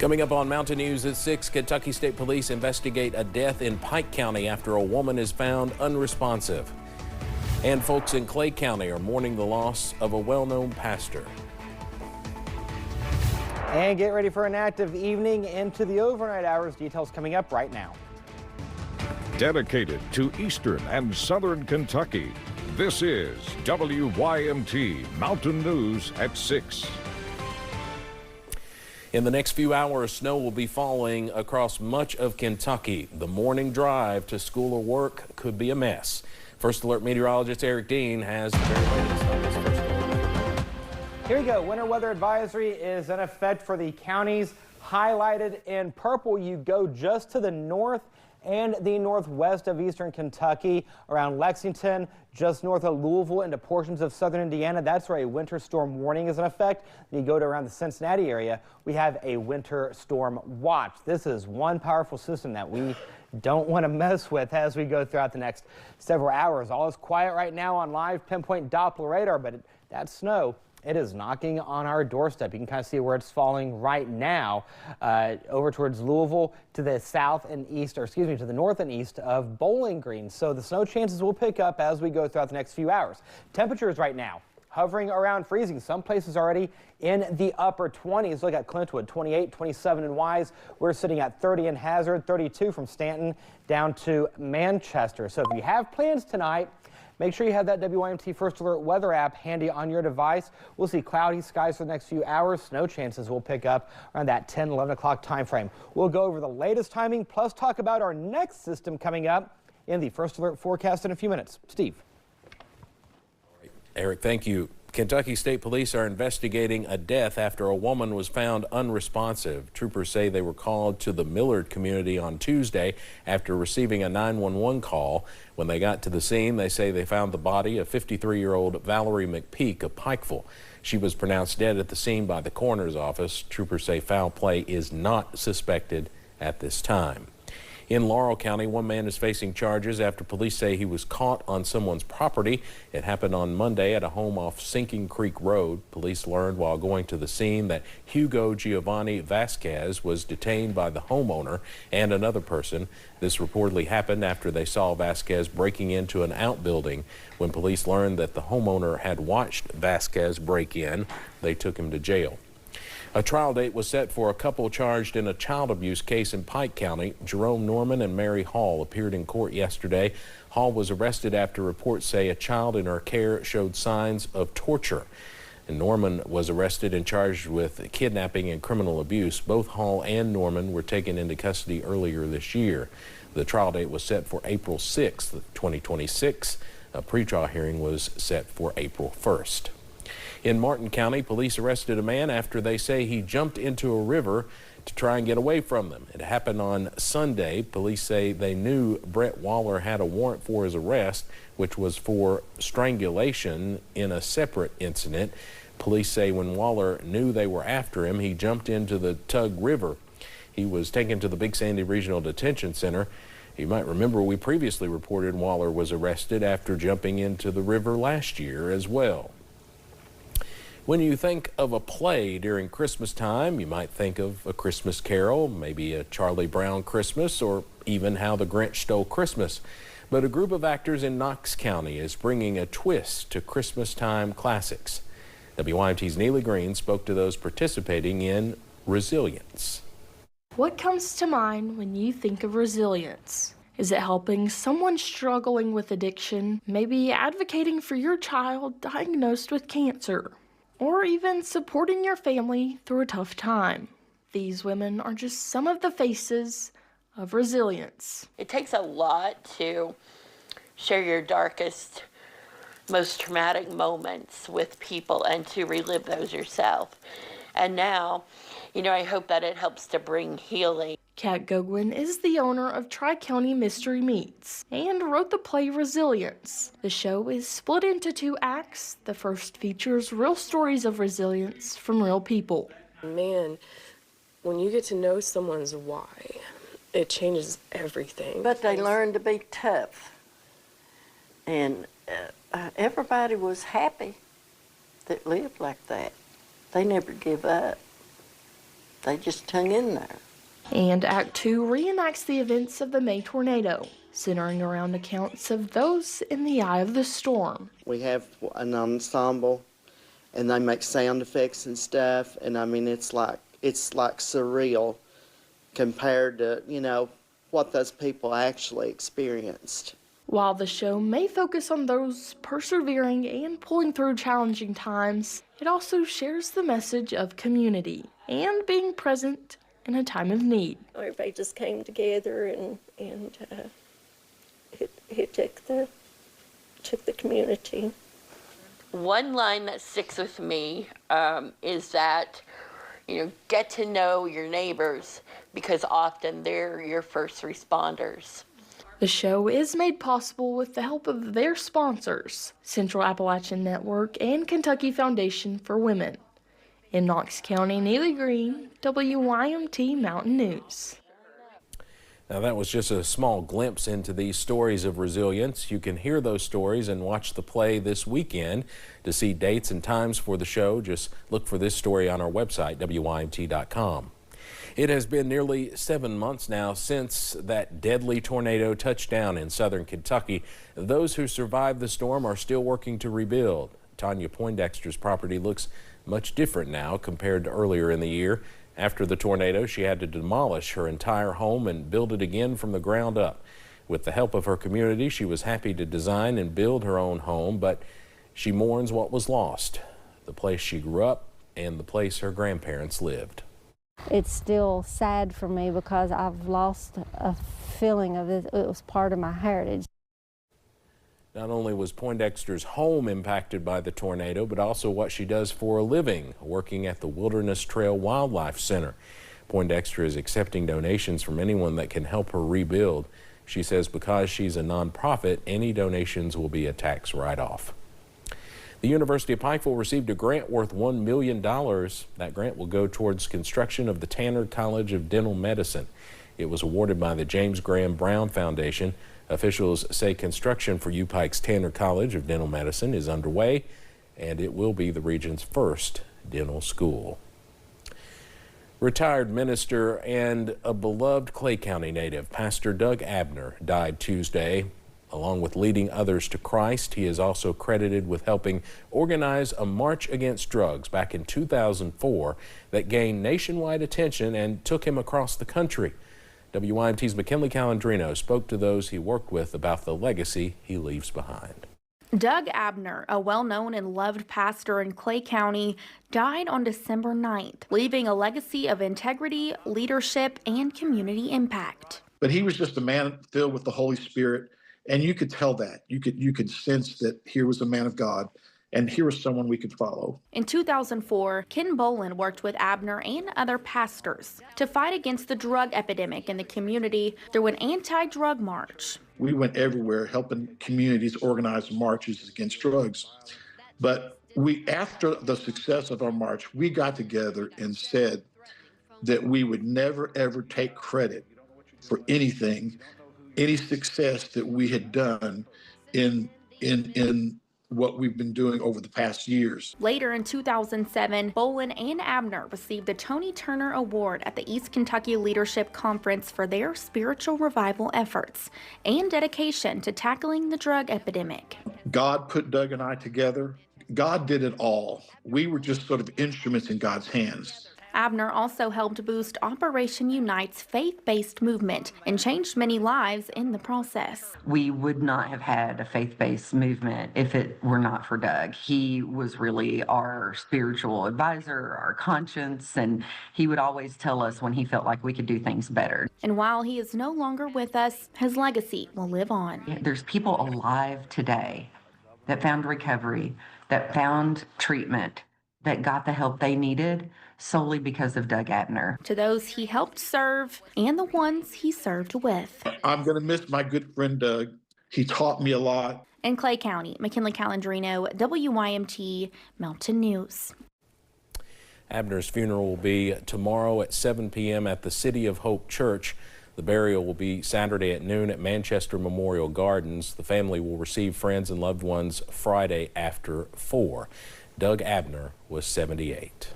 Coming up on Mountain News at 6, Kentucky State Police investigate a death in Pike County after a woman is found unresponsive. And folks in Clay County are mourning the loss of a well-known pastor. And get ready for an active evening into the overnight hours. Details coming up right now. Dedicated to Eastern and Southern Kentucky, this is WYMT Mountain News at 6. In the next few hours, snow will be falling across much of Kentucky. The morning drive to school or work could be a mess. First Alert meteorologist Eric Dean has the very latest on this First Alert. Here we go. Winter weather advisory is in effect for the counties highlighted in purple. You go just to the north and the northwest of eastern Kentucky, around Lexington, just north of Louisville, into portions of southern Indiana. That's where a winter storm warning is in effect. You go to around the Cincinnati area, we have a winter storm watch. This is one powerful system that we don't want to mess with as we go throughout the next several hours. All is quiet right now on live pinpoint Doppler radar, but that snow, it is knocking on our doorstep. You can kind of see where it's falling right now, over towards Louisville, to the south and east, or excuse me, to the north and east of Bowling Green. So the snow chances will pick up as we go throughout the next few hours. Temperatures right now hovering around freezing. Some places already in the upper 20s. Look at Clintwood, 28, 27 in Wise. We're sitting at 30 in Hazard, 32 from Stanton down to Manchester. So if you have plans tonight, make sure you have that WYMT First Alert weather app handy on your device. We'll see cloudy skies for the next few hours. Snow chances will pick up around that 10, 11 o'clock time frame. We'll go over the latest timing, plus talk about our next system coming up in the First Alert forecast in a few minutes. Steve. Eric, thank you. Kentucky State Police are investigating a death after a woman was found unresponsive. Troopers say they were called to the Millard community on Tuesday after receiving a 911 call. When they got to the scene, they say they found the body of 53-year-old Valerie McPeak of Pikeville. She was pronounced dead at the scene by the coroner's office. Troopers say foul play is not suspected at this time. In Laurel County, one man is facing charges after police say he was caught on someone's property. It happened on Monday at a home off Sinking Creek Road. Police learned while going to the scene that Hugo Giovanni Vasquez was detained by the homeowner and another person. This reportedly happened after they saw Vasquez breaking into an outbuilding. When police learned that the homeowner had watched Vasquez break in, they took him to jail. A trial date was set for a couple charged in a child abuse case in Pike County. Jerome Norman and Mary Hall appeared in court yesterday. Hall was arrested after reports say a child in her care showed signs of torture. And Norman was arrested and charged with kidnapping and criminal abuse. Both Hall and Norman were taken into custody earlier this year. The trial date was set for April 6th, 2026. A pretrial hearing was set for April 1st. In Martin County, police arrested a man after they say he jumped into a river to try and get away from them. It happened on Sunday. Police say they knew Brett Waller had a warrant for his arrest, which was for strangulation in a separate incident. Police say when Waller knew they were after him, he jumped into the Tug River. He was taken to the Big Sandy Regional Detention Center. You might remember we previously reported Waller was arrested after jumping into the river last year as well. When you think of a play during Christmas time, you might think of A Christmas Carol, maybe A Charlie Brown Christmas, or even How the Grinch Stole Christmas. But a group of actors in Knox County is bringing a twist to Christmas time classics. WYMT's Neely Green spoke to those participating in Resilience. What comes to mind when you think of resilience? Is it helping someone struggling with addiction, maybe advocating for your child diagnosed with cancer, or even supporting your family through a tough time? These women are just some of the faces of resilience. It takes a lot to share your darkest, most traumatic moments with people and to relive those yourself. And now, I hope that it helps to bring healing. Kat Gogwin is the owner of Tri-County Mystery Meats and wrote the play Resilience. The show is split into 2 acts. The first features real stories of resilience from real people. Man, when you get to know someone's why, it changes everything. But they learn to be tough. And everybody was happy that lived like that. They never give up. They just hung in there. And Act 2 reenacts the events of the May tornado, centering around accounts of those in the eye of the storm. We have an ensemble, and they make sound effects and stuff, and I mean, it's like surreal compared to, you know, what those people actually experienced. While the show may focus on those persevering and pulling through challenging times, it also shares the message of community and being present in a time of need. Everybody just came together and it took the community. One line that sticks with me is that, you know, get to know your neighbors because often they're your first responders. The show is made possible with the help of their sponsors, Central Appalachian Network and Kentucky Foundation for Women. In Knox County, Neely Green, WYMT Mountain News. Now that was just a small glimpse into these stories of resilience. You can hear those stories and watch the play this weekend. To see dates and times for the show, just look for this story on our website, WYMT.com. It has been nearly 7 months now since that deadly tornado touched down in southern Kentucky. Those who survived the storm are still working to rebuild. Tanya Poindexter's property looks much different now compared to earlier in the year. After the tornado, she had to demolish her entire home and build it again from the ground up. With the help of her community, she was happy to design and build her own home, but she mourns what was lost, the place she grew up and the place her grandparents lived. It's still sad for me because I've lost a feeling of it. It was part of my heritage. Not only was Poindexter's home impacted by the tornado, but also what she does for a living, working at the Wilderness Trail Wildlife Center. Poindexter is accepting donations from anyone that can help her rebuild. She says because she's a nonprofit, any donations will be a tax write-off. The University of Pikeville received a grant worth $1 million. That grant will go towards construction of the Tanner College of Dental Medicine. It was awarded by the James Graham Brown Foundation. Officials say construction for UPike's Tanner College of Dental Medicine is underway, and it will be the region's first dental school. Retired minister and a beloved Clay County native, Pastor Doug Abner, died Tuesday. Along with leading others to Christ, he is also credited with helping organize a march against drugs back in 2004 that gained nationwide attention and took him across the country. WYMT's McKinley Calandrino spoke to those he worked with about the legacy he leaves behind. Doug Abner, a well-known and loved pastor in Clay County, died on December 9th, leaving a legacy of integrity, leadership, and community impact. But he was just a man filled with the Holy Spirit, and you could tell that. You could sense that here was a man of God, and here was someone we could follow. In 2004, Ken Boland worked with Abner and other pastors to fight against the drug epidemic in the community through an anti-drug march. We went everywhere helping communities organize marches against drugs. But after the success of our march, we got together and said that we would never, ever take credit for anything, any success that we had done in what we've been doing over the past years. Later in 2007, Boland and Abner received the Tony Turner Award at the East Kentucky Leadership Conference for their spiritual revival efforts and dedication to tackling the drug epidemic. God put Doug and I together. God did it all. We were just sort of instruments in God's hands. Abner also helped boost Operation Unite's faith-based movement and changed many lives in the process. We would not have had a faith-based movement if it were not for Doug. He was really our spiritual advisor, our conscience, and he would always tell us when he felt like we could do things better. And while he is no longer with us, his legacy will live on. There's people alive today that found recovery, that found treatment, that got the help they needed solely because of Doug Abner. To those he helped serve and the ones he served with. I'm going to miss my good friend Doug. He taught me a lot. In Clay County, McKinley Calandrino, WYMT Mountain News. Abner's funeral will be tomorrow at 7 p.m. at the City of Hope Church. The burial will be Saturday at noon at Manchester Memorial Gardens. The family will receive friends and loved ones Friday after 4. Doug Abner was 78.